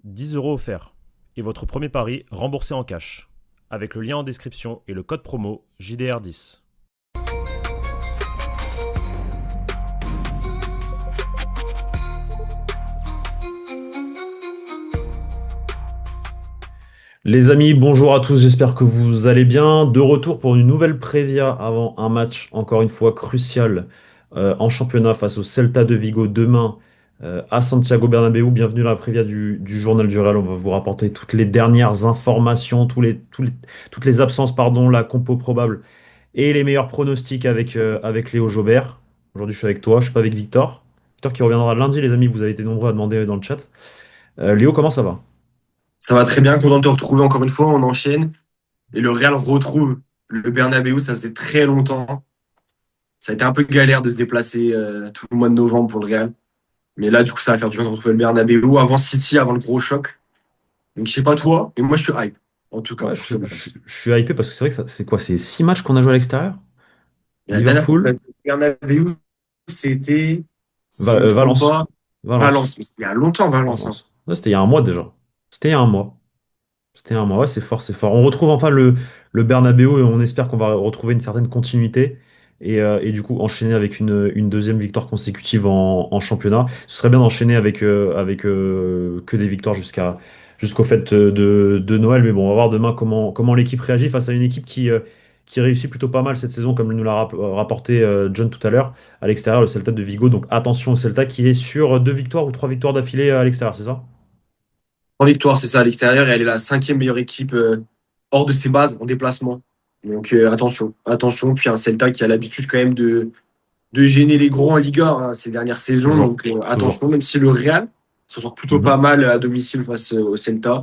10 € offerts. Et votre premier pari remboursé en cash. Avec le lien en description et le code promo JDR10. Les amis, bonjour à tous, j'espère que vous allez bien. De retour pour une nouvelle prévia avant un match, encore une fois crucial, en championnat face au Celta de Vigo demain à Santiago Bernabéu. Bienvenue dans la prévia du Journal du Real. On va vous rapporter toutes les dernières informations, toutes les absences, pardon, la compo probable et les meilleurs pronostics avec Léo Jobert. Aujourd'hui, je suis avec toi, je suis pas avec Victor. Victor qui reviendra lundi, les amis, vous avez été nombreux à demander dans le chat. Léo, comment ça va? Ça va très bien, content de te retrouver encore une fois, on enchaîne. Et le Real retrouve le Bernabéu, ça faisait très longtemps. Ça a été un peu galère de se déplacer tout le mois de novembre pour le Real. Mais là, du coup, ça va faire du bien de retrouver le Bernabéu avant City, avant le gros choc. Donc, je sais pas toi, mais moi, je suis hype, en tout cas, Ouais, pour ce match. je suis hypé parce que c'est vrai que c'est quoi? C'est 6 matchs qu'on a joué à l'extérieur? Et la dernière fois que Liverpool, le Bernabéu, c'était, si je me trompe Valence. pas, Valence. Valence. Mais c'était il y a longtemps, Valence, hein. Valence. Ouais, c'était il y a un mois déjà. C'était il y a un mois. C'était un mois. Ouais, c'est fort, c'est fort. On retrouve enfin le Bernabéu et on espère qu'on va retrouver une certaine continuité et du coup enchaîner avec une deuxième victoire consécutive en championnat. Ce serait bien d'enchaîner avec que des victoires jusqu'au fait de Noël. Mais bon, on va voir demain comment l'équipe réagit face à une équipe qui réussit plutôt pas mal cette saison, comme nous l'a rapporté John tout à l'heure, à l'extérieur, le Celta de Vigo. Donc attention au Celta qui est sur 2 victoires ou 3 victoires d'affilée à l'extérieur, c'est ça? En victoire, c'est ça, à l'extérieur, et elle est la cinquième meilleure équipe hors de ses bases en déplacement. Donc attention, attention. Puis un Celta qui a l'habitude quand même de gêner les gros en Liga hein, ces dernières saisons. Toujours. Donc Toujours. attention, même si le Real s'en sort plutôt pas Mhm. mal à domicile face au Celta,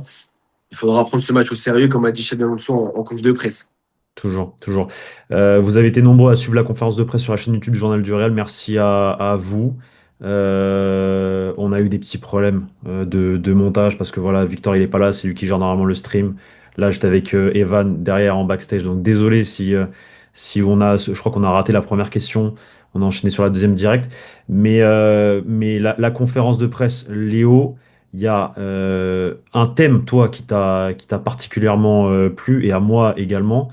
il faudra prendre ce match au sérieux, comme a dit Xabi Alonso en conf de presse. Toujours, toujours. Vous avez été nombreux à suivre la conférence de presse sur la chaîne YouTube du Journal du Réal. Merci à vous. On a eu des petits problèmes de montage parce que voilà, Victor il est pas là, c'est lui qui gère normalement le stream. Là, j'étais avec Evan derrière en backstage, donc désolé si je crois qu'on a raté la première question. On a enchaîné sur la deuxième direct, mais la conférence de presse, Léo. Il y a un thème, toi, qui t'a particulièrement plu, et à moi également.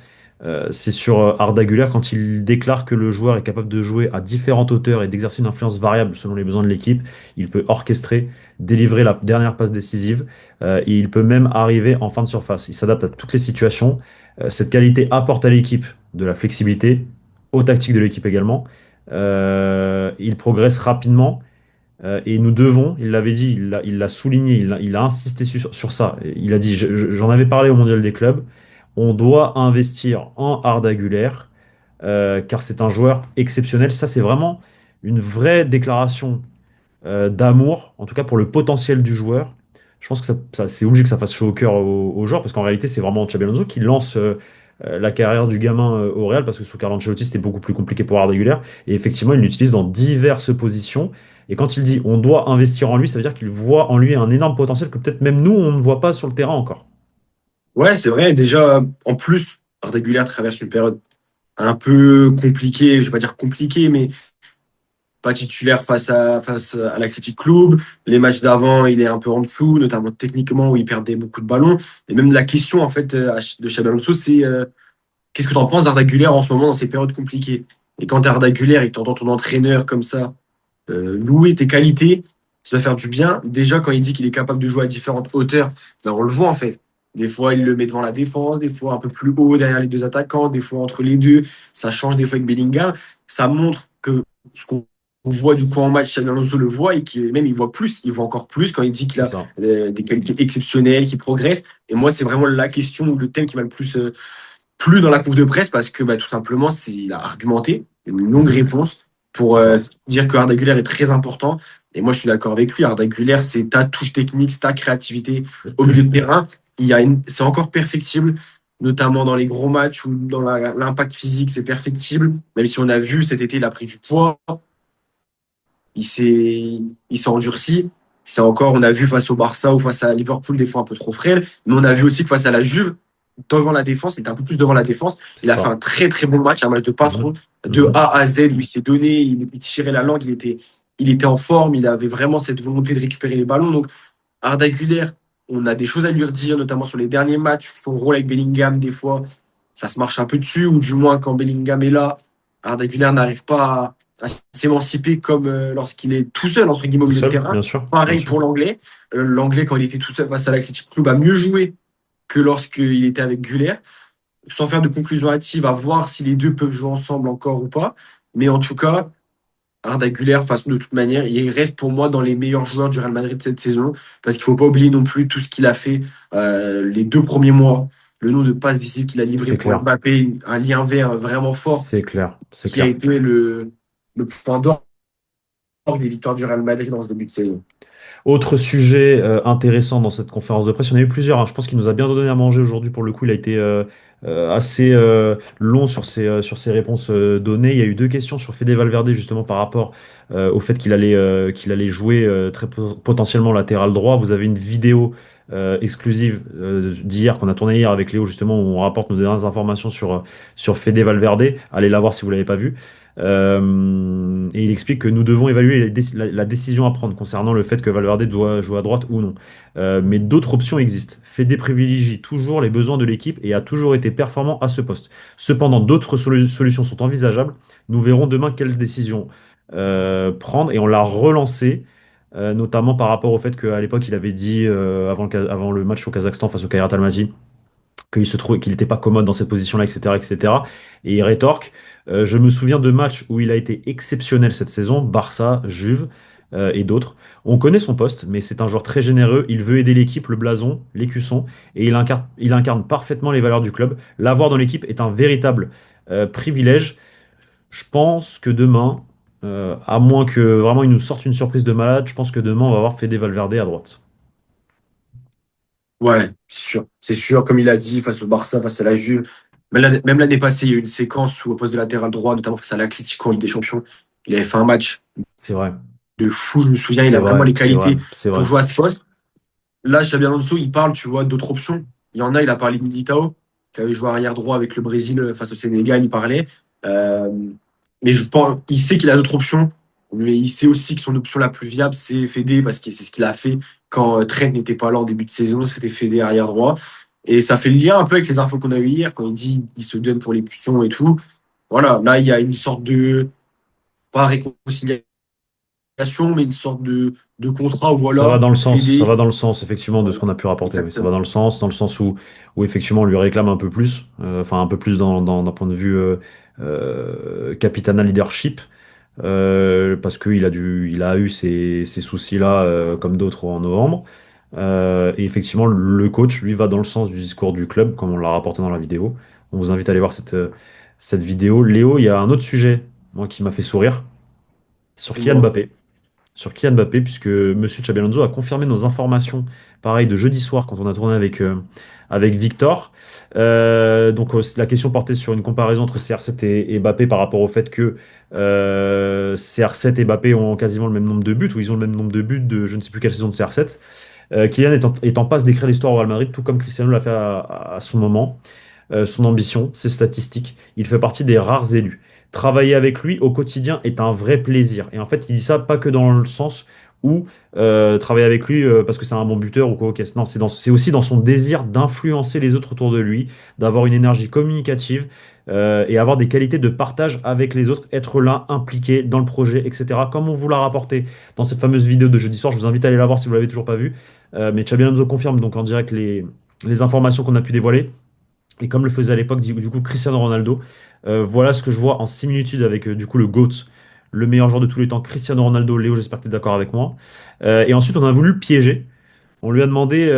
C'est sur Arda Güler quand il déclare que le joueur est capable de jouer à différentes hauteurs et d'exercer une influence variable selon les besoins de l'équipe. Il peut orchestrer, délivrer la dernière passe décisive et il peut même arriver en fin de surface. Il s'adapte à toutes les situations. Cette qualité apporte à l'équipe de la flexibilité, aux tactiques de l'équipe également. Il progresse rapidement. Et nous devons, il l'avait dit, il l'a souligné, il a insisté sur ça. Il a dit, j'en avais parlé au Mondial des clubs, on doit investir en Arda Güler, car c'est un joueur exceptionnel. Ça, c'est vraiment une vraie déclaration d'amour, en tout cas pour le potentiel du joueur. Je pense que c'est obligé que ça fasse chaud au cœur aux joueurs, parce qu'en réalité, c'est vraiment Xabi Alonso qui lance la carrière du gamin au Real, parce que sous Carlo Ancelotti, c'était beaucoup plus compliqué pour Arda Güler. Et effectivement, il l'utilise dans diverses positions. Et quand il dit on doit investir en lui, ça veut dire qu'il voit en lui un énorme potentiel que peut-être même nous, on ne voit pas sur le terrain encore. Ouais, c'est vrai. Déjà, en plus, Arda Güler traverse une période un peu compliquée. Je vais pas dire compliquée, mais pas titulaire face à l'Athletic Club. Les matchs d'avant, il est un peu en dessous, notamment techniquement où il perdait beaucoup de ballons. Et même la question en fait de Xabi Alonso, c'est qu'est-ce que tu en penses d'Arda Güler en ce moment dans ces périodes compliquées? Et quand t'es Arda Güler et que t'entends ton entraîneur comme ça louer tes qualités, ça doit faire du bien. Déjà, quand il dit qu'il est capable de jouer à différentes hauteurs, ben, on le voit en fait. Des fois, il le met devant la défense, des fois un peu plus haut derrière les deux attaquants, des fois entre les deux. Ça change des fois avec Bellingham. Ça montre que ce qu'on voit du coup en match, Xabi Alonso le voit et qu'il même il voit plus, il voit encore plus quand il dit qu'il C'est a ça. des qualités exceptionnelles, qu'il progresse. Et moi, c'est vraiment la question ou le thème qui m'a le plus plu dans la conf de presse parce que bah, tout simplement, il a argumenté une longue Mhm. réponse pour C'est ça. dire que Arda Güler est très important. Et moi, je suis d'accord avec lui. Arda Güler, c'est ta touche technique, c'est ta créativité au milieu de terrain. C'est encore perfectible, notamment dans les gros matchs ou dans l'impact physique, c'est perfectible. Même si on a vu cet été, il a pris du poids, il s'est endurci. C'est encore, on a vu face au Barça ou face à Liverpool des fois un peu trop frêle, mais on a vu aussi que face à la Juve, devant la défense, il était un peu plus devant la défense. C'est Il a fait ça. un très très bon match, un match de patron, Mhm. de Mhm. A à Z, lui s'est donné, il tirait la langue, il était en forme, il avait vraiment cette volonté de récupérer les ballons. Donc Arda Güler, On a des choses à lui redire, notamment sur les derniers matchs, son rôle avec Bellingham, des fois, ça se marche un peu dessus, ou du moins quand Bellingham est là, Arda Güler n'arrive pas à s'émanciper comme lorsqu'il est tout seul, entre guillemets, au Tout milieu de seul, terrain. bien sûr, bien Pareil sûr. pour l'Anglais. L'Anglais, quand il était tout seul face à l'Athletic Club, a mieux joué que lorsqu'il était avec Güler. Sans faire de conclusion hâtive, à voir si les deux peuvent jouer ensemble encore ou pas. Mais en tout cas, Arda Güler, de façon de toute manière, il reste pour moi dans les meilleurs joueurs du Real Madrid cette saison, parce qu'il ne faut pas oublier non plus tout ce qu'il a fait les 2 premiers mois, le nombre de passes décisives qu'il a livré C'est pour clair. Mbappé, un lien vert vraiment fort, C'est clair. C'est qui a clair. été le point d'or des victoires du Real Madrid dans ce début de saison. Autre sujet intéressant dans cette conférence de presse, il y en a eu plusieurs, hein. Je pense qu'il nous a bien donné à manger aujourd'hui. Pour le coup, il a été assez long sur ses réponses données. Il y a eu deux questions sur Fede Valverde, justement, par rapport au fait qu'il allait jouer potentiellement latéral droit. Vous avez une vidéo exclusive d'hier qu'on a tournée hier avec Léo, justement, où on rapporte nos dernières informations sur Fede Valverde. Allez la voir si vous l'avez pas vu. Et il explique que nous devons évaluer la décision à prendre concernant le fait que Valverde doit jouer à droite ou non. Mais d'autres options existent. Fede privilégie toujours les besoins de l'équipe et a toujours été performant à ce poste. Cependant, d'autres solutions sont envisageables. Nous verrons demain quelle décision prendre et on l'a relancé. Notamment par rapport au fait qu'à l'époque il avait dit avant le match au Kazakhstan face au Kairat Almaty qu'il se trouvait qu'il n'était pas commode dans cette position-là, etc., etc. Et il rétorque, je me souviens de matchs où il a été exceptionnel cette saison, Barça, Juve et d'autres. On connaît son poste, mais c'est un joueur très généreux. Il veut aider l'équipe, le blason, l'écusson, et il incarne parfaitement les valeurs du club. L'avoir dans l'équipe est un véritable privilège. Je pense que demain, à moins que vraiment il nous sorte une surprise de malade, je pense que demain on va avoir Fede Valverde à droite. Ouais, c'est sûr. C'est sûr, comme il a dit, face au Barça, face à la Juve. Même l'année passée, il y a eu une séquence où, au poste de latéral droit, notamment face à l'Atlético en Ligue des Champions, il avait fait un match C'est vrai, de fou, je me souviens. Il c'est a vraiment vrai, les c'est vrai, qualités c'est pour vrai. jouer à ce poste. Là, Xabi Alonso, il parle, tu vois, d'autres options. Il y en a, il a parlé de Militao, qui avait joué arrière droit avec le Brésil face au Sénégal, il parlait. Euh, mais je pense, il sait qu'il a d'autres options, mais il sait aussi que son option la plus viable, c'est Fede, parce que c'est ce qu'il a fait quand Trent n'était pas là en début de saison, c'était Fede arrière droit. Et ça fait le lien un peu avec les infos qu'on a eu hier, quand il dit qu'il se donne pour les cuissons et tout. Voilà, là, il y a une sorte de, pas réconciliation, mais une sorte de contrat où voilà, Ça Fede, va dans le sens effectivement de ce voilà, qu'on a pu rapporter. Oui, ça va exactement. dans le sens où effectivement on lui réclame un peu plus, enfin un peu plus d'un point de vue capitana leadership, parce il a eu ces soucis-là comme d'autres en novembre. Et effectivement, le coach, lui, va dans le sens du discours du club, comme on l'a rapporté dans la vidéo. On vous invite à aller voir cette vidéo. Léo, il y a un autre sujet, moi, qui m'a fait sourire, c'est sur Kylian Dis-moi. Mbappé. Sur Kylian Mbappé, puisque Monsieur Xabi Alonso a confirmé nos informations, pareil, de jeudi soir, quand on a tourné avec Victor. Donc, la question portait sur une comparaison entre CR7 et Mbappé par rapport au fait que CR7 et Mbappé ont quasiment le même nombre de buts, ou ils ont le même nombre de buts de je ne sais plus quelle saison de CR7. Kylian est en passe d'écrire l'histoire au Real Madrid, tout comme Cristiano l'a fait à son moment. Son ambition, ses statistiques. Il fait partie des rares élus. Travailler avec lui au quotidien est un vrai plaisir. Et en fait, il dit ça pas que dans le sens où travailler avec lui parce que c'est un bon buteur ou quoi. Ok. Non, c'est aussi dans son désir d'influencer les autres autour de lui, d'avoir une énergie communicative et avoir des qualités de partage avec les autres, être là, impliqué dans le projet, etc. Comme on vous l'a rapporté dans cette fameuse vidéo de jeudi soir, je vous invite à aller la voir si vous l'avez toujours pas vue. Mais Xabi Alonso confirme donc en direct les informations qu'on a pu dévoiler. Et comme le faisait à l'époque, du coup, Cristiano Ronaldo, voilà ce que je vois en similitude avec du coup le GOAT, le meilleur joueur de tous les temps, Cristiano Ronaldo. Léo, j'espère que tu es d'accord avec moi. Et ensuite, on a voulu le piéger. On lui a demandé,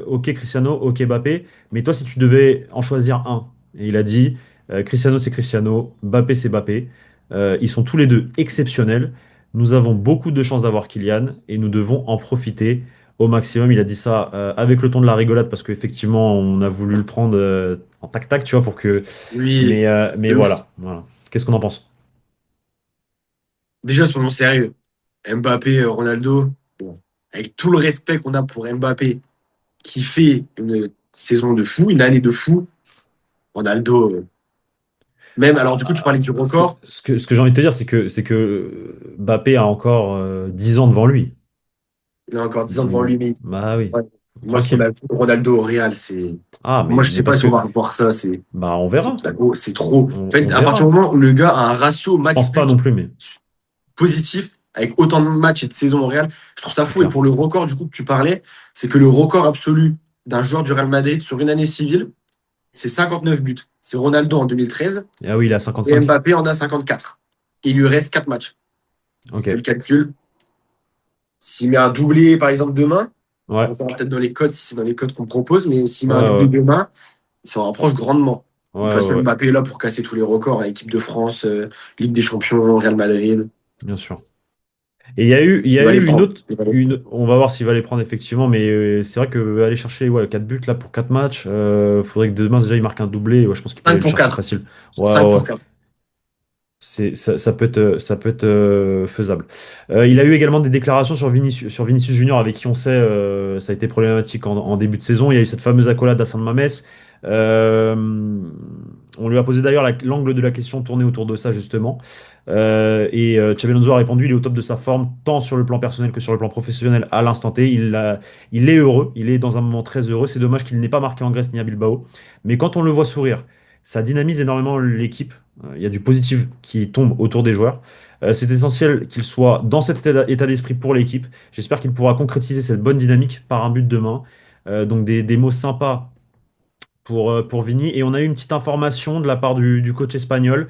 ok Cristiano, ok Mbappé, mais toi, si tu devais en choisir un, et il a dit, Cristiano c'est Cristiano, Mbappé c'est Mbappé. Ils sont tous les deux exceptionnels. Nous avons beaucoup de chances d'avoir Kylian et nous devons en profiter au maximum. Il a dit ça avec le ton de la rigolade parce qu'effectivement, on a voulu le prendre en tac-tac, tu vois, pour que. Oui, Mais de ouf. voilà, voilà. Qu'est-ce qu'on en pense? Déjà, soyons sérieux. Mbappé, Ronaldo, bon, avec tout le respect qu'on a pour Mbappé, qui fait une saison de fou, une année de fou, Ronaldo, même, alors du coup, tu parlais du record, Ce que j'ai envie de te dire, c'est que Mbappé a encore 10 ans devant lui. il a encore 10 ans devant Donc, lui, mais bah oui. ouais. Moi, ce Tranquille. Ronaldo au Real, c'est. Ah, Moi, je mais sais pas parce si on que, va revoir ça. bah, on C'est verra. c'est trop. En fait, On à partir verra. du moment où le gars a un ratio Je match pense pas but non plus, mais positif, avec autant de matchs et de saisons au Real, je trouve ça c'est fou. Et clair. pour le record, du coup, que tu parlais, c'est que le record absolu d'un joueur du Real Madrid sur une année civile, c'est 59 buts. C'est Ronaldo en 2013 Ah oui, il est à et 55. Mbappé en a 54. Et il lui reste 4 matchs. Fais le Ok. calcul. S'il met un doublé, par exemple, demain, Ouais. on verra peut-être dans les codes, si c'est dans les codes qu'on propose, mais s'il met un Ouais, doublé ouais. demain, il s'en rapproche grandement. Ouais, De toute ouais, façon, ouais. Mbappé est là pour casser tous les records, à équipe de France, Ligue des Champions, Real Madrid. Bien sûr. Et il y a eu une autre. Il va les prendre. On va voir s'il va les prendre effectivement, mais c'est vrai que aller chercher 4 buts là pour 4 matchs, faudrait que demain déjà il marque un doublé. Ouais, je pense qu'il peut 5 aller le pour chercher 4. facile. Ouais, 5 ouais, pour ouais. 4. Ça peut être faisable. Il a eu également des déclarations sur Vinicius Junior, avec qui on sait ça a été problématique en début de saison. Il y a eu cette fameuse accolade à San Mamés. Euh, on lui a posé d'ailleurs l'angle de la question tourné autour de ça justement. Et Xabi Alonso a répondu, il est au top de sa forme, tant sur le plan personnel que sur le plan professionnel à l'instant T. Il est heureux, il est dans un moment très heureux. C'est dommage qu'il n'ait pas marqué en Grèce ni à Bilbao. Mais quand on le voit sourire, ça dynamise énormément l'équipe. Il y a du positif qui tombe autour des joueurs. C'est essentiel qu'il soit dans cet état d'esprit pour l'équipe. J'espère qu'il pourra concrétiser cette bonne dynamique par un but demain. Donc des mots sympas pour Vini. Et on a eu une petite information de la part du coach espagnol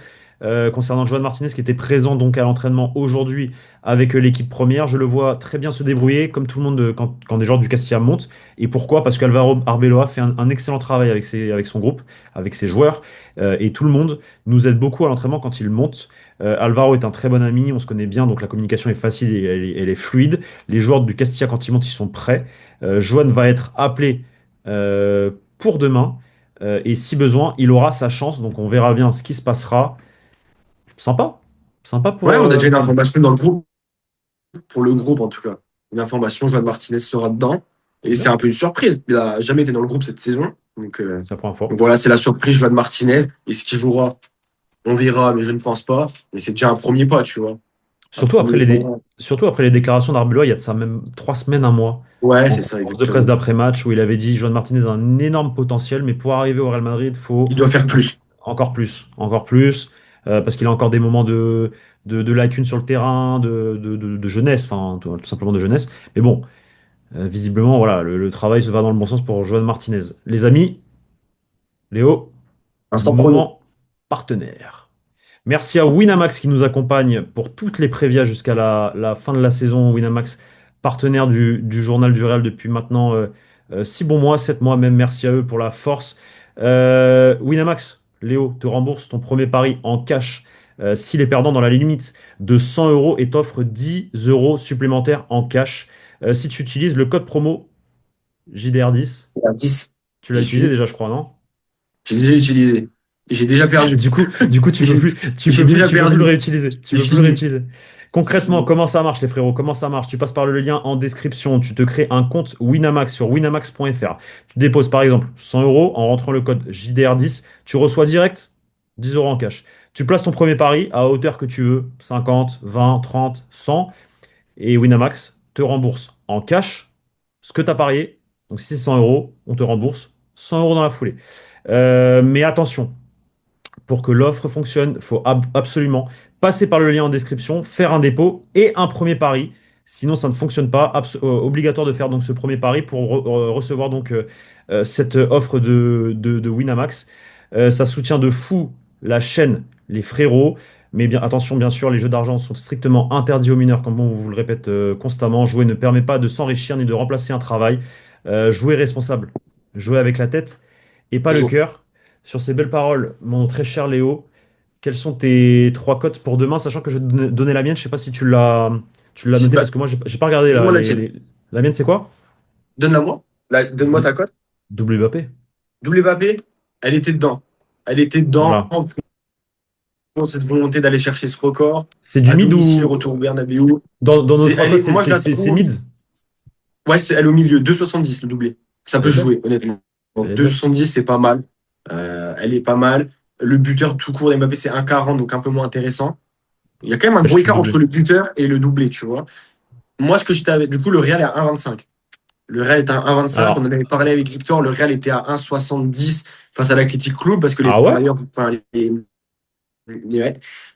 concernant Joan Martinez, qui était présent donc à l'entraînement aujourd'hui avec l'équipe première. Je le vois très bien se débrouiller, comme tout le monde quand des joueurs du Castilla montent. Et pourquoi? Parce qu'Alvaro Arbeloa fait un excellent travail avec son groupe, avec ses joueurs. Et tout le monde nous aide beaucoup à l'entraînement quand il monte. Alvaro est un très bon ami, on se connaît bien, donc la communication est facile et elle est fluide. Les joueurs du Castilla, quand ils montent, ils sont prêts. Joan va être appelé pour demain. Et si besoin, il aura sa chance. Donc on verra bien ce qui se passera. Sympa. Sympa Ouais, pour, on a déjà une pour... information dans le groupe, pour le groupe en tout cas. Une information, Joan Martinez sera dedans. Et c'est Bien. un peu une surprise. Il n'a jamais été dans le groupe cette saison. C'est la première fois. Donc voilà, c'est la surprise, Joan Martinez. Et ce qu'il jouera, on verra, mais je ne pense pas. Mais c'est déjà un premier pas, tu vois. Un Surtout après premier pas. surtout après les déclarations d'Arbelois, il y a de ça même 3 semaines, un mois, Ouais, en c'est ça, conférence de presse exactement. d'après-match, où il avait dit Joan Martinez a un énorme potentiel, mais pour arriver au Real Madrid, il faut Il doit faire plus. encore plus. Encore plus. Parce qu'il a encore des moments de lacunes sur le terrain, de jeunesse, enfin tout simplement de jeunesse. Mais bon, visiblement, voilà, le travail se va dans le bon sens pour Joan Martinez. Les amis, Léo, Instant chrono. moment partenaire. Merci à Winamax qui nous accompagne pour toutes les prévias jusqu'à la fin de la saison. Winamax, partenaire du Journal du Real depuis maintenant 6 bons mois, 7 mois même. Merci à eux pour la force. Winamax, Léo, te rembourse ton premier pari en cash s'il est perdant dans la limite de 100 euros et t'offre 10 euros supplémentaires en cash si tu utilises le code promo JDR10. À 10. Tu l'as J'y utilisé suis. déjà, je crois, non? J'ai déjà utilisé. Et j'ai déjà perdu. Du coup, tu peux J'ai plus, tu j'ai peux plus, déjà tu peux plus le perdu. réutiliser. Tu C'est peux plus le fini. réutiliser. C'est Concrètement, fini. comment ça marche, les frérots? Comment ça marche? Tu passes par le lien en description. Tu te crées un compte Winamax sur winamax.fr. Tu déposes par exemple 100 euros en rentrant le code JDR10. Tu reçois direct 10 euros en cash. Tu places ton premier pari à hauteur que tu veux, 50, 20, 30, 100. Et Winamax te rembourse en cash ce que tu as parié. Donc si c'est 100 euros, on te rembourse 100 euros dans la foulée. Mais attention, pour que l'offre fonctionne, il faut absolument passer par le lien en description, faire un dépôt et un premier pari. Sinon, ça ne fonctionne pas. Obligatoire de faire donc ce premier pari pour recevoir donc cette offre de Winamax. Ça soutient de fou la chaîne Les Frérots. Mais bien attention, bien sûr, les jeux d'argent sont strictement interdits aux mineurs, comme on vous le répète constamment. Jouer ne permet pas de s'enrichir ni de remplacer un travail. Jouer responsable, jouer avec la tête et pas le Toujours. cœur. Sur ces belles paroles, mon très cher Léo, quels sont tes 3 cotes pour demain, sachant que je vais te donner la mienne. Je sais pas si tu l'as Si, noté bah, parce que moi j'ai pas regardé là. donne-moi la tienne. La mienne c'est quoi? Donne-la moi. Donne-moi ta cote. Double Mbappé. Double Mbappé, elle était dedans. Elle était dedans Voilà. pour cette volonté d'aller chercher ce record. C'est du À mid domicile, ou retour au Bernabéu. dans nos trois cotes, Moi, je la c'est trouve. mid? Ouais, elle est au milieu. 2,70 le doublé. Ça Elle peut est belle. jouer, honnêtement. Elle Donc, est belle. 2,70, c'est pas mal. Elle est pas mal. Le buteur tout court d'Mbappé, c'est 1,40, donc un peu moins intéressant. Il y a quand même un gros Je suis écart entre doublé. le buteur et le doublé, tu vois. Moi, ce que je t'avais. Du coup, le Real est à 1,25. Le Real est à 1,25. On en Alors, avait parlé avec Victor. Le Real était à 1,70 face à l'Athletic Club parce que les ah ouais? parieurs, enfin, ouais,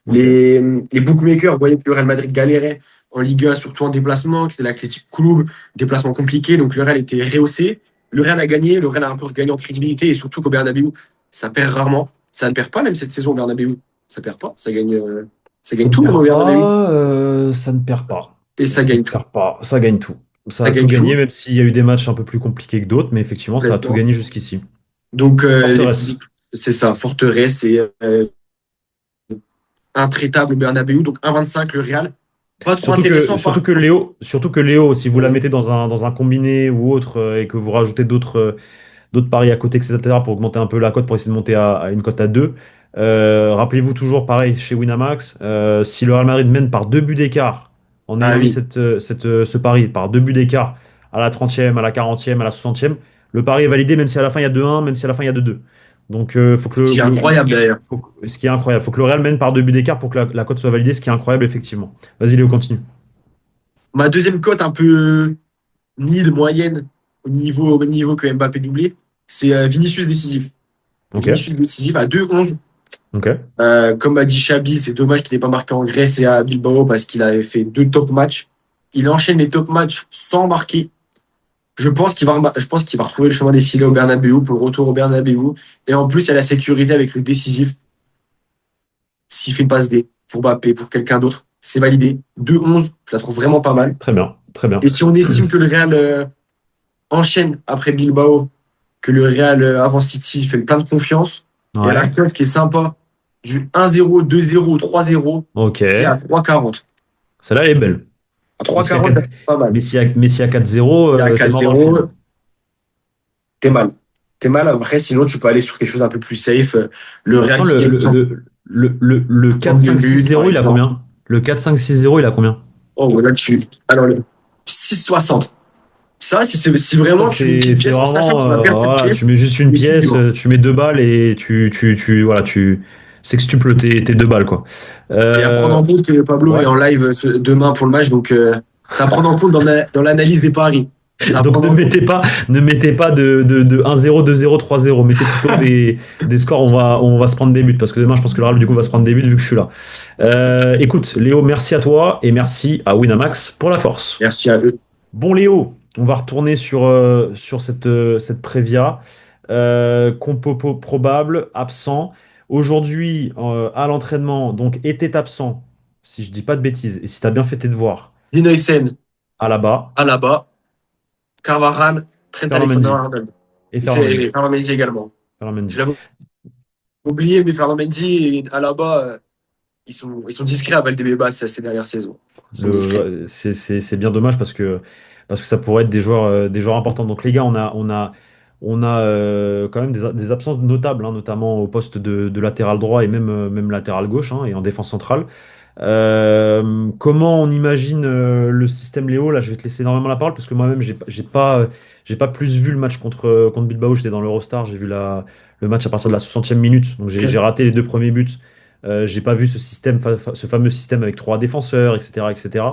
Ok. les bookmakers voyaient que le Real Madrid galérait en Liga, surtout en déplacement, que c'était l'Athletic Club, déplacement compliqué. Donc le Real était rehaussé. Le Real a gagné. Le Real a un peu regagné en crédibilité et surtout qu'au Bernabéu, ça perd rarement. Ça ne perd pas même cette saison au Bernabéu. Ça perd pas. Ça Ça gagne ne tout même au perd Bernabéu. pas, ça ne perd pas. Et ça Ça ne gagne tout. perd pas, ça gagne tout. Ça Ça a tout gagne gagné, tout. même s'il y a eu des matchs un peu plus compliqués que d'autres, mais effectivement, ça a tout Complètement. gagné jusqu'ici. Donc, Forteresse. c'est ça, forteresse et intraitable au Bernabéu. Donc, 1,25 le Real. Pas trop intéressant par contre. Surtout que Léo, si vous la Vas-y. mettez dans un combiné ou autre et que vous rajoutez d'autres paris à côté, etc., pour augmenter un peu la cote, pour essayer de monter à une cote à 2. Rappelez-vous toujours, pareil, chez Winamax, si le Real Madrid mène par 2 buts d'écart, en Ah ayant mis oui. ce pari par 2 buts d'écart à la 30e, à la 40e, à la 60e, le pari est validé même si à la fin il y a 2-1, même si à la fin il y a 2-2. Donc, faut que Ce qui est incroyable d'ailleurs. ce qui est incroyable, faut que le Real mène par 2 buts d'écart pour que la cote soit validée, ce qui est incroyable, effectivement. Vas-y, Léo, continue. Ma deuxième cote, un peu mid, moyenne, au même niveau que Mbappé doublé, c'est Vinicius décisif. Ok, Vinicius décisif à 2,11. ok. Comme a dit Chabi, c'est dommage qu'il n'ait pas marqué en Grèce et à Bilbao parce qu'il avait fait 2 top matchs. Il enchaîne les top matchs sans marquer. Je pense qu'il va retrouver le chemin des filets au Bernabéu pour le retour au Bernabéu. Et en plus, il y a la sécurité avec le décisif. S'il fait une passe D pour Mbappé, pour quelqu'un d'autre, c'est validé. 2,11, je la trouve vraiment pas mal. Très bien, très bien. Et si on estime que le Real enchaîne après Bilbao, que le Real avant City fait plein de confiance, et à la Ouais, cote qui est sympa, du 1-0, 2-0, 3-0, ok. qui est à 3,40. Celle-là, elle est belle. À Mais s'il y a 3,40, 4 c'est pas mal. mais s'il y a 4-0, Et à t'es mort dans le 4-0, film. t'es mal. T'es mal. Après, sinon, tu peux aller sur quelque chose un peu plus safe. Le Real Attends, qui gagne le sans but, par 4-5-6-0, il a exemple. combien? Le 4-5-6-0, il a combien? Oh, là-dessus. Alors, le 6,60. Ça, si Ça, vraiment tu mets une c'est petite pièce en sachant vraiment, que tu vas perdre cette voilà, tu pièce, mets juste une tu es pièce, libre. tu mets 2 balles et voilà, tu sextuples tes 2 balles, quoi. Et à prendre Euh, en compte que Pablo est ouais. en live demain pour le match, donc c'est à prendre en compte dans l'analyse des paris. C'est à Donc prendre en compte. ne mettez pas de 1-0, 2-0, 3-0. Mettez plutôt des scores, on va se prendre des buts, parce que demain, je pense que le Real, du coup, va se prendre des buts vu que je suis là. Écoute, Léo, merci à toi et merci à Winamax pour la force. Merci à eux. Bon, Léo, on va retourner sur cette Prévia. Probable, absent. Aujourd'hui, à l'entraînement, donc était absent, si je dis pas de bêtises, et si tu as bien fait tes devoirs, Dinoysen, à la bas, Alaba, Carvajal, Trent Ferland Mendy Alexander-Arnold. et Il Ferland fait Mendy. Ferland Mendy également. Ferland Je Mendy. l'avais oublié, mais Ferland Mendy et Alaba, ils sont discrets à Valdebebas ces dernières saisons. Ils sont discrets. C'est bien dommage parce que ça pourrait être des joueurs importants. Donc les gars, on a quand même des absences notables, hein, notamment au poste de latéral droit et même latéral gauche, hein, et en défense centrale. Comment on imagine le système Léo? Là, je vais te laisser énormément la parole parce que moi-même, j'ai pas plus vu le match contre Bilbao. J'étais dans l'Eurostar, j'ai vu le match à partir de la 60e minute. Donc j'ai raté les 2 premiers buts. J'ai pas vu ce fameux système avec 3 défenseurs, etc., etc.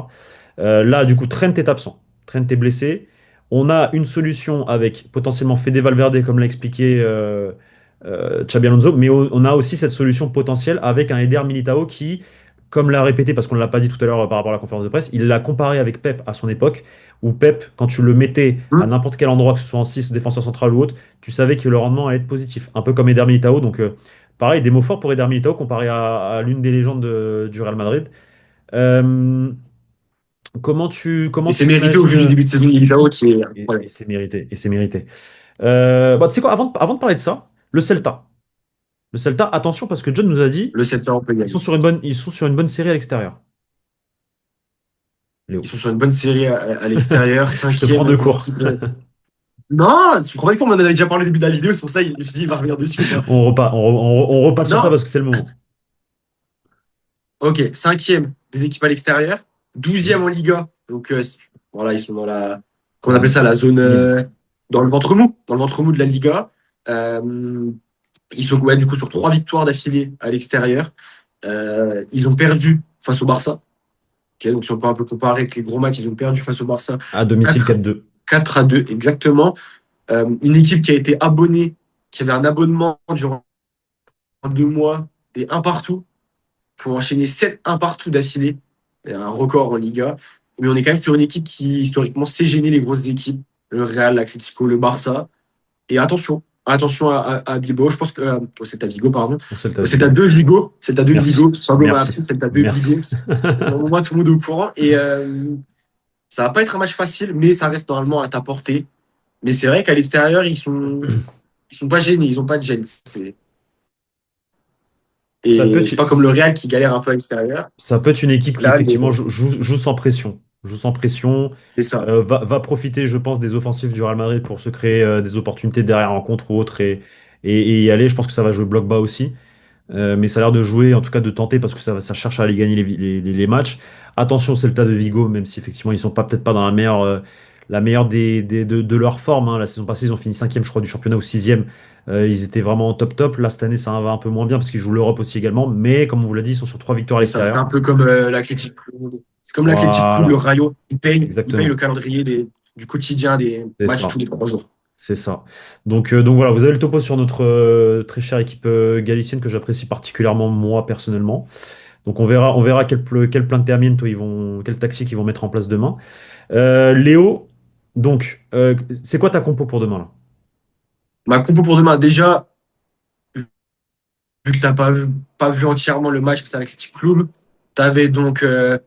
Là, du coup, Trent est absent. Trent est blessé. On a une solution avec potentiellement Fede Valverde, comme l'a expliqué Xabi Alonso, mais on a aussi cette solution potentielle avec un Eder Militao qui, comme l'a répété, parce qu'on ne l'a pas dit tout à l'heure par rapport à la conférence de presse, il l'a comparé avec Pep à son époque, où Pep, quand tu le mettais à Hum. n'importe quel endroit, que ce soit en 6 défenseur central ou autre, tu savais que le rendement allait être positif. Un peu comme Eder Militao. Donc, pareil, des mots forts pour Eder Militao comparé à l'une des légendes du Real Madrid. Euh, comment Et c'est tu mérité au vu du imagines. début de saison de Militao qui est Et incroyable. c'est mérité, et c'est mérité. Bah, tu sais quoi, avant de parler de ça, le Celta. Le Celta, attention parce que John nous a dit, Le 7 on peut ils sont gagner. sur une bonne série à l'extérieur. Ils Léo, sont sur une bonne série à l'extérieur, je te prends de cinquième des court. équipes. Non, tu crois pas qu'on en avait déjà parlé au début de la vidéo, c'est pour ça qu'il me suis dit, il va revenir dessus, quoi. On repasse sur ça Non, parce que c'est le moment. ok, cinquième des équipes à l'extérieur, douzième Hmm. en Liga. Donc voilà, ils sont comment on appelle Dans ça, la zone, mid. dans le ventre mou de la Liga. Euh, Ils sont ouais, du coup sur 3 victoires d'affilée à l'extérieur. Ils ont perdu face au Barça. Ok, donc si on peut un peu comparer avec les gros matchs, ils ont perdu face au Barça À domicile 4, 4-2. 4-2, exactement. Une équipe qui a été abonnée, qui avait un abonnement durant 2 mois, des un partout, qui ont enchaîné 7 un partout d'affilée. Un record en Liga. Mais on est quand même sur une équipe qui, historiquement, sait gêner les grosses équipes. Le Real, l'Atlético, le Barça. Et attention à Bilbao. Je pense que. C'est à Vigo, pardon. On sait le C'est à deux Vigo. C'est à deux Merci. Vigo. Pablo m'a Merci. appris, c'est à deux Merci. Vigo. Au moins, tout le monde est au courant. Et ça va pas être un match facile, mais ça reste normalement à ta portée. Mais c'est vrai qu'à l'extérieur, ils sont pas gênés. Ils ont pas de gêne. Ça peut Et être, c'est pas comme le Real qui galère un peu à l'extérieur. ça peut être une équipe qui Là, effectivement joue sans pression. Joue sans pression, c'est ça. va profiter, je pense, des offensives du Real Madrid pour se créer des opportunités derrière en contre ou autre et y aller. Je pense que ça va jouer bloc bas aussi. Mais ça a l'air de jouer, en tout cas de tenter, parce que ça cherche à aller gagner les matchs. Attention, c'est le tas de Vigo, même si effectivement ils sont pas peut-être pas dans la meilleure de leur forme, hein. La saison passée, ils ont fini cinquième, je crois, du championnat ou sixième. Ils étaient vraiment en top top. Là, cette année, ça va un peu moins bien parce qu'ils jouent l'Europe aussi également. Mais comme on vous l'a dit, ils sont sur 3 victoires à C'est ça. C'est l'extérieur. un peu comme l'Athletic Club. C'est comme l'Athletic Club, le Voilà, Rayo. Ils payent le exactement. calendrier du quotidien des C'est matchs ça. tous les 3 jours. C'est ça. Donc voilà, vous avez le topo sur notre très chère équipe galicienne que j'apprécie particulièrement moi personnellement. Donc on verra quel plan de termine quel tactique ils vont mettre en place demain. Léo, donc c'est quoi ta compo pour demain là? Ma compo pour demain, déjà, vu que tu n'as pas vu entièrement le match, parce que c'est l'Athletic Club, tu avais donc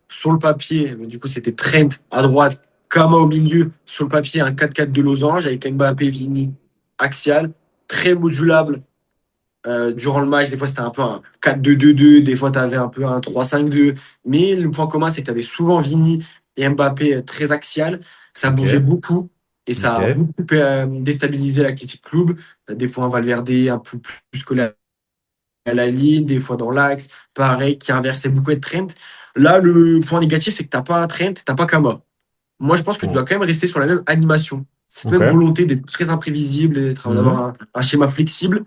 sur le papier, mais du coup c'était Trent à droite, Kama au milieu, sur le papier un 4-4 de losange avec Mbappé, Vini, axial, très modulable durant le match. Des fois c'était un peu un 4-2-2-2, des fois tu avais un peu un 3-5-2, mais le point commun c'est que tu avais souvent Vini et Mbappé très axial, ça Ok, bougeait beaucoup et ça ok, a beaucoup déstabilisé l'Athletic Club. Des fois un Valverde un peu plus collé à la ligne, des fois dans l'axe, pareil, qui inversait beaucoup de Trent. Là, le point négatif, c'est que t'as pas Trent, t'as pas Kama. Moi, je pense que tu bon, dois quand même rester sur la même animation. Cette ok. même volonté d'être très imprévisible et d'avoir Mhm. un schéma flexible.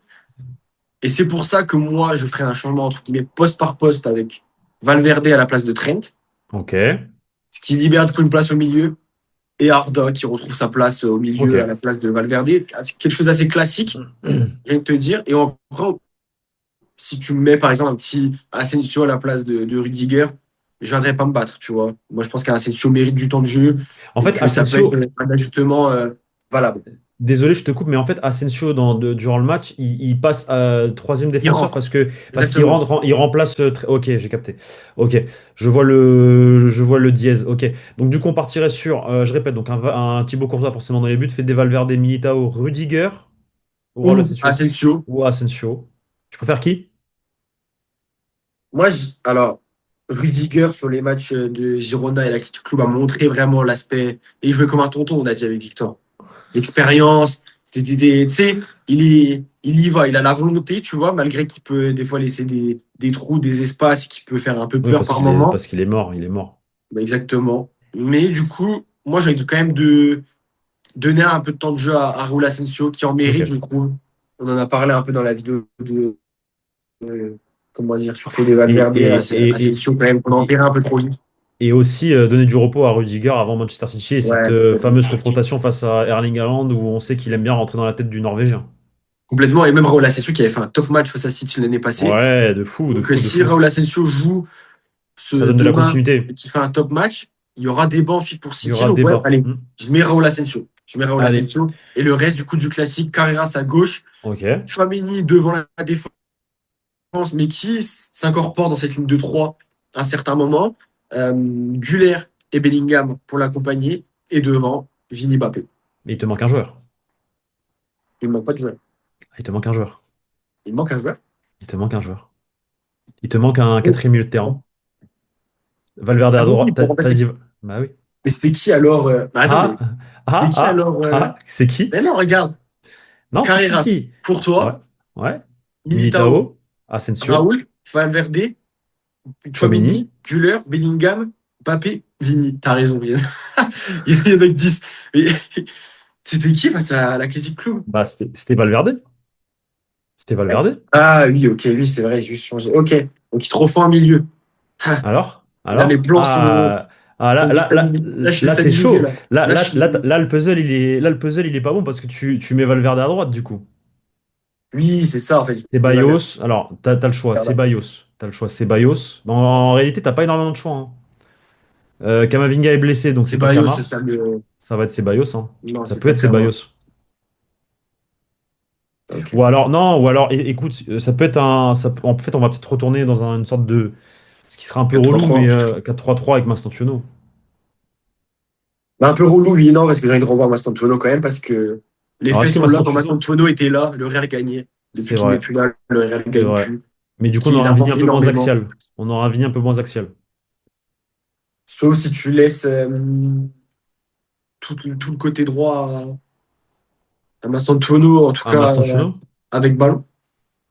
Et c'est pour ça que moi, je ferai un changement entre guillemets poste par poste avec Valverde à la place de Trent, Ok, ce qui libère du coup une place au milieu, et Arda qui retrouve sa place au milieu à ok. la place de Valverde. Quelque chose d'assez classique, je viens de te dire. Et après, si tu me mets par exemple un petit Asensio à la place de Rudiger, je ne viendrai pas me battre, tu vois. Moi, je pense qu'Asensio mérite du temps de jeu En et fait, que ça peut être Asensio, un ajustement valable. désolé, je te coupe, mais en fait, Asensio, durant le match, il passe à troisième Il défenseur rentre, parce qu'il exactement. rentre, il remplace. Ok, j'ai capté. Ok, je vois le dièse. Ok, donc du coup, on partirait sur, je répète, donc un Thibaut Courtois forcément dans les buts, Fede Valverde, Militao, Rudiger, ou Raul Ou Asensio, Asensio. ou Asensio. Tu préfères qui? Moi, alors, Rudiger sur les matchs de Girona et l'Athletic Club a montré vraiment l'aspect. Et il jouait comme un tonton, on a dit avec Victor. L'expérience, tu sais, il y va, il a la volonté, tu vois, malgré qu'il peut des fois laisser des trous, des espaces, et qu'il peut faire un peu Oui, peur parce par qu'il est, moment. parce qu'il est mort, il est mort. Bah, exactement. Mais du coup, moi, j'ai quand même de donner un peu de temps de jeu à Raúl Asensio, qui en Ok. mérite, je trouve. On en a parlé un peu dans la vidéo euh, comment dire, sur Fede Et, Valverde, et, et, et, Asensio, quand même, qu'on a et, enterré un peu trop vite. et aussi donner du repos à Rudiger avant Manchester City et cette Ouais, fameuse confrontation face à Erling Haaland où on sait qu'il aime bien rentrer dans la tête du Norvégien. complètement. Et même Raúl Asensio qui avait fait un top match face à City l'année passée. Ouais, de fou, de Donc, fou, de si fou. Raúl Asensio joue Ça donne de la demain et continuité. qui fait un top match, il y aura débat ensuite pour Il y City. aura Donc, ouais, débat. allez, Hmm. je mets Raúl Asensio. Je mets Raúl Allez, Asensio. Et le reste, du coup, du classique, Carreras à gauche, ok. Chouameni devant la défense, mais qui s'incorpore dans cette ligne de 3 à un certain moment. Güler et Bellingham pour l'accompagner. Et devant, Vini Mbappé. Mais il te manque un joueur. Il ne manque pas de joueur. Il te manque un joueur. Il manque un joueur. Il te manque un joueur. Il te manque un Oh. quatrième milieu de terrain. Valverde Ah à oui, droite. pour T'as remplacer. dit. Bah oui. Mais c'était qui alors attends, mais Ah, c'était ah, qui ah, alors ah. C'est qui? mais non, regarde. Non, si, si, Carreras si. pour Ouais. toi, Ouais. Militao, Militao. Asensio. Raoul, Valverde, Tchouaméni. Chouameni, Güler, Bellingham, Mbappé, Vini. T'as raison, il y en a, il y en a que 10. Mais c'était qui face à l'Athletic Club? Bah, c'était Valverde. C'était Valverde. Ah oui, ok, oui, c'est vrai, j'ai juste changé. Ok, donc il te refait un milieu. Ah, Alors? là, mes Alors? plans sont. Ah. Ah, Là, je suis là, c'est déstabilisé, chaud. là. Là, je suis... Le puzzle, il est pas bon parce que tu mets Valverde à droite, du coup. Oui, c'est ça, en fait. Ceballos, alors, t'as le choix, Ceballos. T'as le choix, Ceballos. Bon, en réalité, t'as pas énormément de choix, hein. Camavinga est blessé, donc c'est C'est pas Barrios, Cama. ça me... Ça va être Ceballos, hein. Non, Ça c'est peut pas être Kama. Ceballos. Ok. Ou alors, non, ou alors, écoute, ça peut être en fait, on va peut-être retourner dans une sorte de. Ce qui sera un peu relou, mais 4-3-3. 4-3-3 avec Mastantuono. Bah, un peu relou, oui, non, parce que j'ai envie de revoir Mastantuono quand même, parce que les Alors, faits est-ce que sont là. Quand Mastantuono. Mastantuono était là, le Real gagnait. Depuis C'est qu'il n'est vrai, plus là, le Real ne c'est gagne vrai. plus. Mais du coup, on Qu'il aura un Vini un apporte peu moins énormément. axial. On aura un Vini un peu moins axial. Sauf si tu laisses tout le côté droit à Mastantuono, en tout Ah, cas Mastantuono? avec ballon.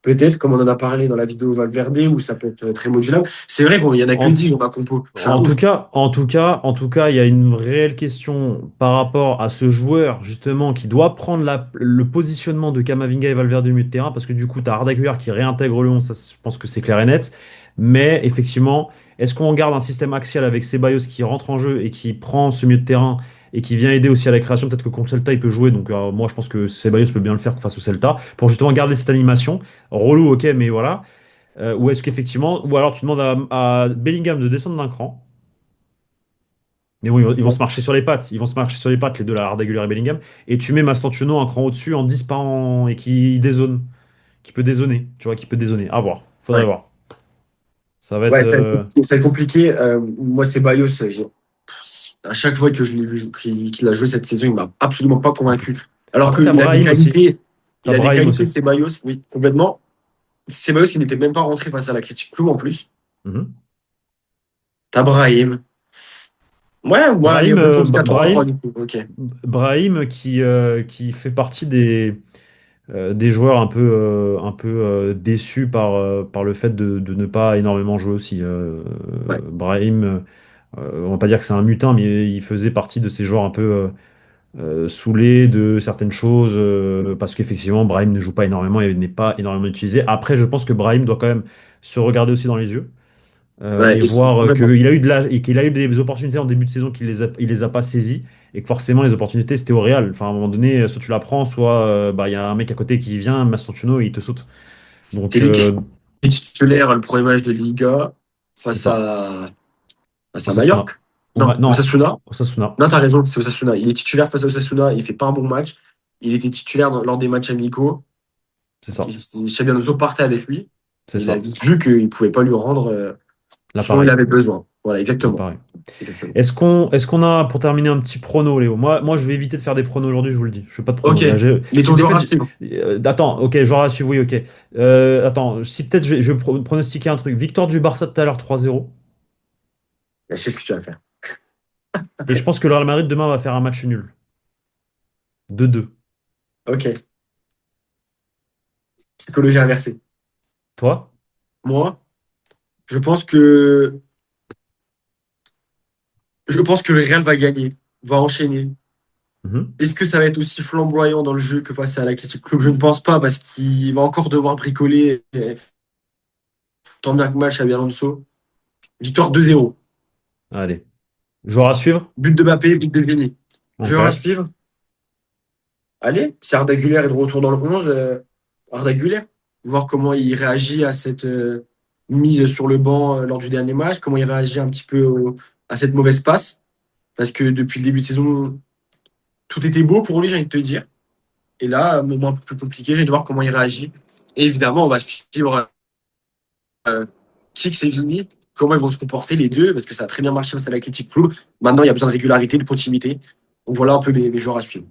Peut-être, comme on en a parlé dans la vidéo Valverde, où ça peut être très modulable. C'est vrai qu'il n'y en a que En, 10 dans ma compo. Je suis un En tout ouf. cas, il y a une réelle question par rapport à ce joueur, justement, qui doit prendre le positionnement de Camavinga et Valverde au milieu de terrain, parce que du coup, tu as Arda Güler qui réintègre le 11, ça, je pense que c'est clair et net. Mais effectivement, est-ce qu'on garde un système axial avec Ceballos qui rentre en jeu et qui prend ce milieu de terrain et qui vient aider aussi à la création? Peut-être que contre Celta, il peut jouer, donc moi, je pense que Ceballos peut bien le faire face au Celta, pour justement garder cette animation. Relou, ok, mais voilà. Ou est-ce qu'effectivement, ou alors tu demandes à Bellingham de descendre d'un cran. Mais bon, ils vont se marcher sur les pattes. Ils vont se marcher sur les pattes, les deux, là, Arda Güler et Bellingham. Et tu mets Mastantuono un cran au-dessus en 10 pas et qui dézone. Qui peut dézoner. Tu vois, qui peut dézoner. À voir. Faudrait Ouais, voir. Ça va être. ouais, ça va être compliqué. Moi, c'est Barrios. À chaque fois que je l'ai vu qu'il a joué cette saison, il m'a absolument pas convaincu. Alors Après, t'as qu'il a des Brahim aussi. qualités. T'as Il a des Brahim qualités, aussi. Ceballos, oui, complètement. Ceballos, il n'était même pas rentré face à la critique Club en plus. Mhm. T'as Brahim. Ouais, moi, allez, Brahim, on tourne du 4-3-3 du coup. Ok. Brahim qui fait partie des joueurs un peu déçus par le fait de ne pas énormément jouer aussi. Ouais, Brahim, on va pas dire que c'est un mutin, mais il faisait partie de ces joueurs un peu saoulés de certaines choses, parce qu'effectivement, Brahim ne joue pas énormément et n'est pas énormément utilisé. Après, je pense que Brahim doit quand même se regarder aussi dans les yeux. ouais, Et voir complètement. qu'il a eu des opportunités en début de saison il les a pas saisies et que forcément les opportunités c'était au Real. Enfin, à un moment donné, soit tu la prends, soit bah, il y a un mec à côté qui vient, Mastantuono, et il te saute. C'est Donc, lui qui est titulaire le premier match de Liga c'est face ça. à Osasuna. Mallorca. Non, Non, Osasuna. Osasuna, Non, t'as raison, c'est Osasuna. Il est titulaire face à Osasuna, il fait pas un bon match. Il était titulaire lors des matchs amicaux. c'est ça. Xabi Alonso partait avec lui. C'est Il a ça. vite vu qu'il ne pouvait pas lui rendre ce dont il L'appareil. avait besoin. Voilà, exactement. L'appareil. Exactement. Est-ce qu'on a, pour terminer, un petit prono, Léo? Moi, je vais éviter de faire des pronos aujourd'hui, je vous le dis. Je fais pas de Ok, pronos. Là, il est si ton le joueur défaite, à suivre. attends, ok, genre à suivre, oui, ok. Attends, si peut-être je vais pronostiquer un truc. Victoire du Barça tout à l'heure 3-0. Je sais ce que tu vas faire. Et je pense que le Real Madrid demain va faire un match nul. 2-2. Ok, psychologie inversée. Toi? Moi, je pense que je pense que le Real va gagner, va enchaîner. Mhm. Est-ce que ça va être aussi flamboyant dans le jeu que face à l'Athletic Club? Je ne pense pas parce qu'il va encore devoir bricoler tant bien que mal Xabi Alonso. Victoire 2-0. Allez. Joueur à suivre? But de Mbappé, but de Vini. Ok. Joueur à suivre. Allez, si Arda Güler est de retour dans le 11, Arda Güler. Voir comment il réagit à cette mise sur le banc lors du dernier match, comment il réagit un petit peu à cette mauvaise passe. Parce que depuis le début de saison, tout était beau pour lui, j'ai envie de te dire. Et là, un moment un peu plus compliqué, j'ai envie de voir comment il réagit. Et évidemment, on va suivre Kix et Vini, comment ils vont se comporter les deux, parce que ça a très bien marché face à l'Athletic Club. Maintenant, il y a besoin de régularité, de continuité. Donc voilà un peu mes joueurs à suivre.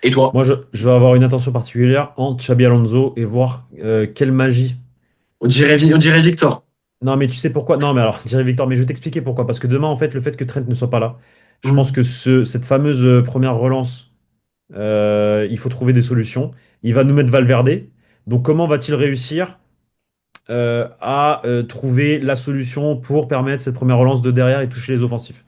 Et toi? Moi, je vais avoir une attention particulière entre Xabi Alonso et voir quelle magie. On dirait Victor. Non, mais tu sais pourquoi? Non, mais alors, dirais Victor, mais je vais t'expliquer pourquoi. Parce que demain, en fait, le fait que Trent ne soit pas là, je pense Mm. que cette fameuse première relance, il faut trouver des solutions. Il va nous mettre Valverde. Donc, comment va-t-il réussir à trouver la solution pour permettre cette première relance de derrière et toucher les offensifs?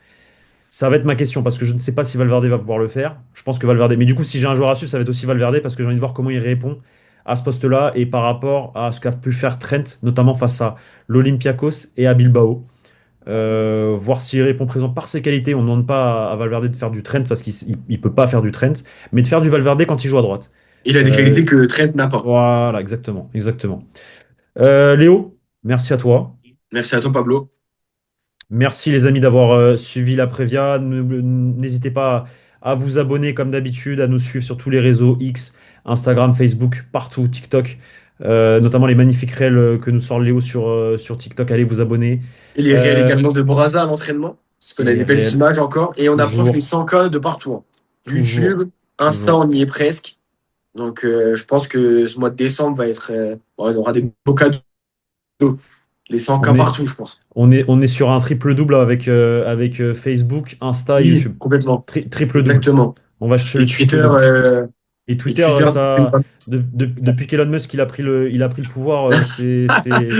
Ça va être ma question parce que je ne sais pas si Valverde va pouvoir le faire. Je pense que Valverde. Mais du coup, si j'ai un joueur à suivre, ça va être aussi Valverde parce que j'ai envie de voir comment il répond à ce poste-là et par rapport à ce qu'a pu faire Trent, notamment face à l'Olympiakos et à Bilbao. voir s'il répond présent par ses qualités. On ne demande pas à Valverde de faire du Trent parce qu'il peut pas faire du Trent, mais de faire du Valverde quand il joue à droite. Il a des Euh, qualités que Trent n'a pas. voilà, exactement, exactement. Léo, merci à toi. Merci à toi, Pablo. Merci les amis d'avoir suivi la Prévia. N'hésitez pas à vous abonner comme d'habitude, à nous suivre sur tous les réseaux X, Instagram, Facebook, partout, TikTok, notamment les magnifiques réels que nous sort Léo sur TikTok. Allez vous abonner. Et les réels Euh, également de Braza à l'entraînement, parce qu'on et a les des belles réels, images encore. Et on approche les toujours, 100K de partout, hein. toujours, YouTube, Insta, toujours. on y est presque. Donc, je pense que ce mois de décembre va être. Bon, on aura des beaux cadeaux. Les 100K On est, partout, je pense. on est sur un triple-double avec Facebook, Insta et Oui, YouTube. complètement. Triple-double. Exactement. On va chercher Et le Twitter, triple-double. Et et Twitter, Twitter, depuis qu'Elon Musk il a pris le pouvoir, c'est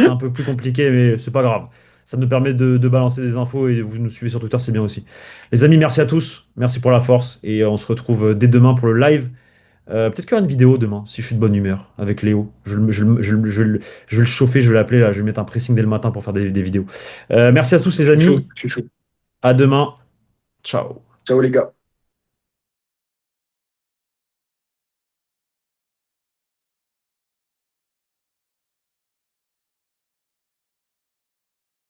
un peu plus compliqué, mais c'est pas grave. Ça nous permet de balancer des infos et vous nous suivez sur Twitter, c'est bien aussi. Les amis, merci à tous, merci pour la force et on se retrouve dès demain pour le live. Peut-être qu'il y aura une vidéo demain, si je suis de bonne humeur, avec Léo. Je vais le chauffer, je vais l'appeler là, je vais mettre un pressing dès le matin pour faire des vidéos. Merci à tous je les suis chaud, amis, je suis chaud. à demain, ciao. Ciao les gars.